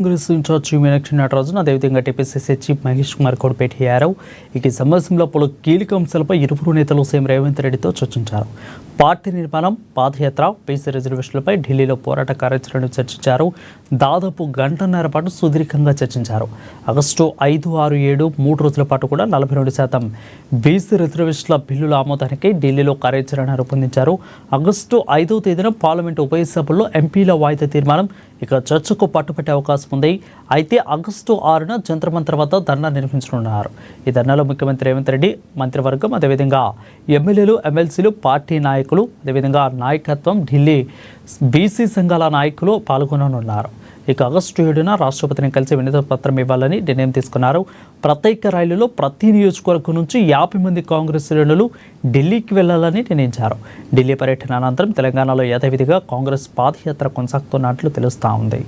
Congress incharge Meenakshi Natarajan అదేవిధంగా TPCC chief Mahesh Kumar Goud భేటీ అయ్యారు. ఈ సమావేశంలో పలు కీలక అంశాలపై ఇరువురు నేతలు సీఎం రేవంత్ రెడ్డితో చర్చించారు. పార్టీ నిర్మాణం, పాదయాత్ర, బీసీ రిజర్వేషన్లపై ఢిల్లీలో పోరాట కార్యాచరణను చర్చించారు. దాదాపు గంటన్నర పాటు సుదీర్ఘంగా చర్చించారు. ఆగస్టు 5, 6, 7 3 రోజుల పాటు కూడా 42% బీసీ రిజర్వేషన్ల బిల్లుల ఆమోదానికి ఢిల్లీలో కార్యాచరణ రూపొందించారు. ఆగస్టు 5వ తేదీన పార్లమెంటు ఉభయ సభల్లో ఎంపీల వాయిదా తీర్మానం ఇక చర్చకు పట్టుబట్టే అవకాశం ఉంది. అయితే ఆగస్టు 6న జంతర్ మంతర్ వద్ద ధర్నా నిర్వహించనున్నారు. ఈ ధర్నాలో ముఖ్యమంత్రి రేవంత్ రెడ్డి, మంత్రివర్గం, అదేవిధంగా ఎమ్మెల్యేలు, ఎమ్మెల్సీలు, పార్టీ నాయకులు, అదేవిధంగా నాయకత్వం, ఢిల్లీ బీసీ సంఘాల నాయకులు పాల్గొననున్నారు. ఇక ఆగస్టు 7న రాష్ట్రపతిని కలిసి వినతి పత్రం ఇవ్వాలని నిర్ణయం తీసుకున్నారు. ప్రత్యేక రైలులో ప్రతి నియోజకవర్గం నుంచి 50 మంది కాంగ్రెస్ శ్రేణులు ఢిల్లీకి వెళ్లాలని నిర్ణయించారు. ఢిల్లీ పర్యటన అనంతరం తెలంగాణలో యథావిధిగా కాంగ్రెస్ పాదయాత్ర కొనసాగుతున్నట్లు తెలుస్తోంది.